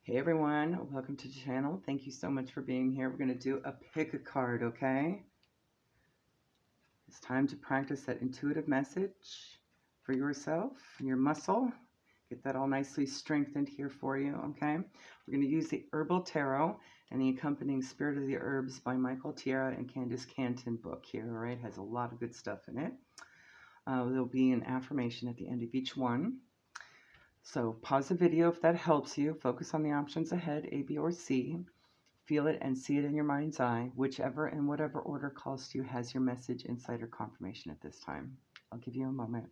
Hey everyone, welcome to the channel. Thank you so much for being here. We're going to do a pick a card, okay? It's time to practice that intuitive message for yourself, your muscle. Get that all nicely strengthened here for you, okay? We're going to use the Herbal Tarot and the accompanying Spirit of the Herbs by Michael Tierra and Candace Canton book here, all right? It has a lot of good stuff in it. There'll be an affirmation at the end of each one. So pause the video if that helps you. Focus on the options ahead, A, B, or C. Feel it and see it in your mind's eye. Whichever and whatever order calls to you has your message, insight, or confirmation at this time. I'll give you a moment.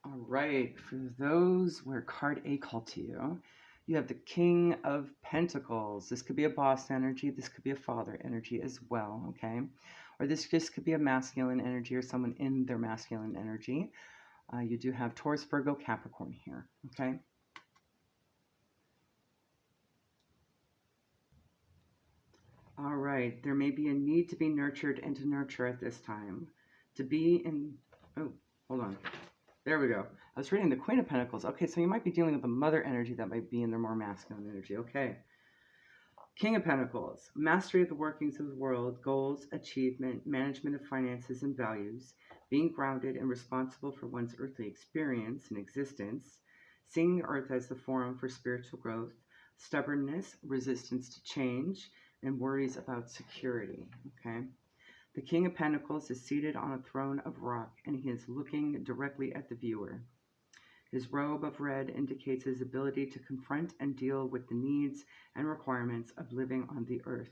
All right, for those where card A called to you, you have the King of Pentacles. This could be a boss energy. This could be a father energy as well, okay? Or this just could be a masculine energy or someone in their masculine energy. You do have Taurus, Virgo, Capricorn here, okay? All right, there may be a need to be nurtured and to nurture at this time. To be in, oh, hold on. There we go. I was reading the Queen of Pentacles. Okay, so you might be dealing with a mother energy that might be in their more masculine energy. Okay. King of Pentacles, mastery of the workings of the world, goals, achievement, management of finances and values, being grounded and responsible for one's earthly experience and existence, seeing the earth as the forum for spiritual growth, stubbornness, resistance to change, and worries about security. Okay. The King of Pentacles is seated on a throne of rock, and he is looking directly at the viewer. His robe of red indicates his ability to confront and deal with the needs and requirements of living on the earth.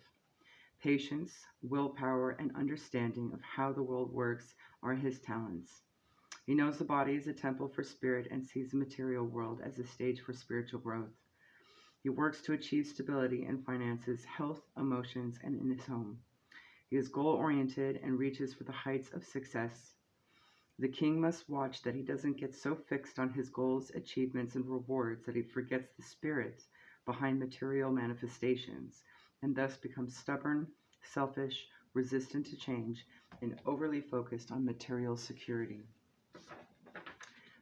Patience, willpower, and understanding of how the world works are his talents. He knows the body is a temple for spirit and sees the material world as a stage for spiritual growth. He works to achieve stability in finances, health, emotions, and in his home. He is goal-oriented and reaches for the heights of success. The king must watch that he doesn't get so fixed on his goals, achievements, and rewards that he forgets the spirit behind material manifestations and thus becomes stubborn, selfish, resistant to change, and overly focused on material security.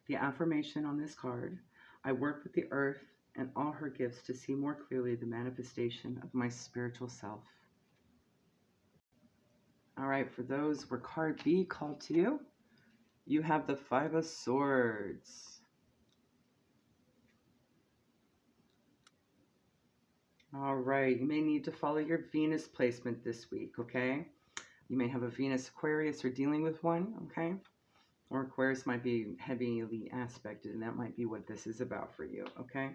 The affirmation on this card: I work with the earth and all her gifts to see more clearly the manifestation of my spiritual self. All right, for those where card B called to you, you have the Five of Swords. All right, you may need to follow your Venus placement this week, okay? You may have a Venus Aquarius or dealing with one, okay? Or Aquarius might be heavily aspected, and that might be what this is about for you, okay?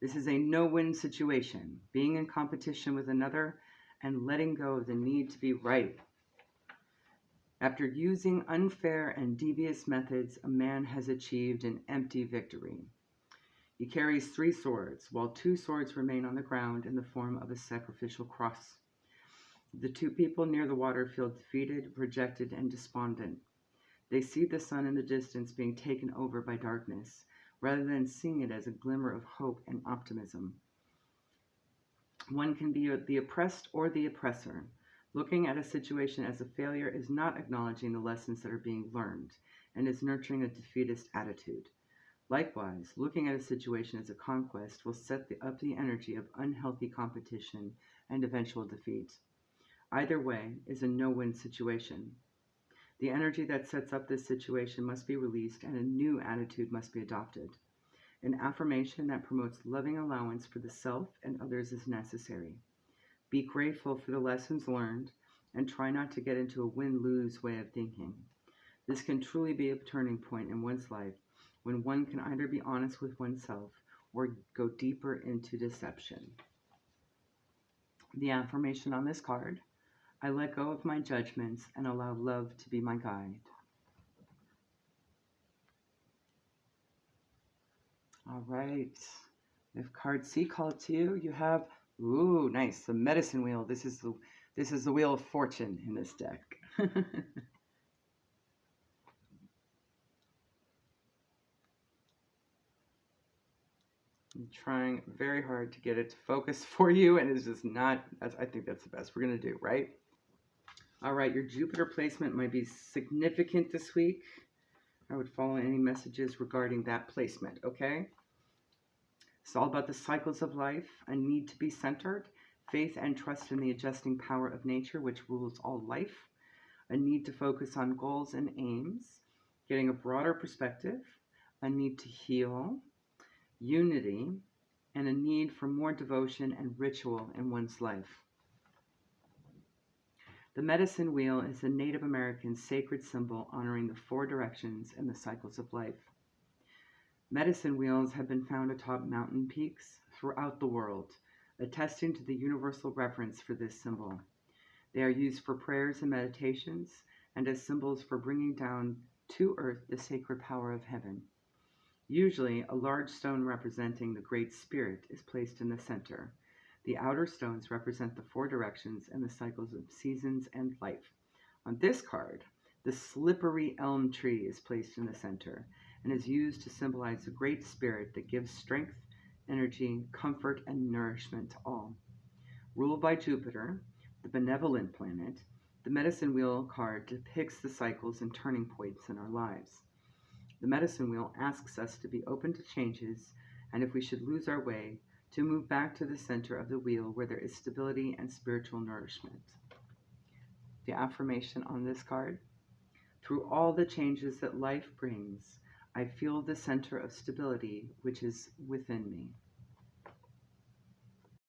This is a no-win situation, being in competition with another and letting go of the need to be right. After using unfair and devious methods, a man has achieved an empty victory. He carries 3 swords, while 2 swords remain on the ground in the form of a sacrificial cross. The 2 people near the water feel defeated, rejected, and despondent. They see the sun in the distance being taken over by darkness, rather than seeing it as a glimmer of hope and optimism. One can be the oppressed or the oppressor. Looking at a situation as a failure is not acknowledging the lessons that are being learned, and is nurturing a defeatist attitude. Likewise, looking at a situation as a conquest will set up the energy of unhealthy competition and eventual defeat. Either way is a no-win situation. The energy that sets up this situation must be released and a new attitude must be adopted. An affirmation that promotes loving allowance for the self and others is necessary. Be grateful for the lessons learned and try not to get into a win-lose way of thinking. This can truly be a turning point in one's life when one can either be honest with oneself or go deeper into deception. The affirmation on this card: I let go of my judgments and allow love to be my guide. All right. If card C called to you, you have, ooh, nice, the medicine wheel. This is the wheel of fortune in this deck. I'm trying very hard to get it to focus for you, and it's just not. I think that's the best we're going to do, right? All right, your Jupiter placement might be significant this week. I would follow any messages regarding that placement, okay? It's all about the cycles of life, a need to be centered, faith and trust in the adjusting power of nature which rules all life, a need to focus on goals and aims, getting a broader perspective, a need to heal, unity, and a need for more devotion and ritual in one's life. The medicine wheel is a Native American sacred symbol honoring the four directions and the cycles of life. Medicine wheels have been found atop mountain peaks throughout the world, attesting to the universal reverence for this symbol. They are used for prayers and meditations and as symbols for bringing down to earth the sacred power of heaven. Usually, a large stone representing the Great Spirit is placed in the center. The outer stones represent the four directions and the cycles of seasons and life. On this card, the slippery elm tree is placed in the center and is used to symbolize the Great Spirit that gives strength, energy, comfort, and nourishment to all. Ruled by Jupiter, the benevolent planet, the medicine wheel card depicts the cycles and turning points in our lives. The medicine wheel asks us to be open to changes, and if we should lose our way, to move back to the center of the wheel where there is stability and spiritual nourishment. The affirmation on this card: through all the changes that life brings, I feel the center of stability which is within me.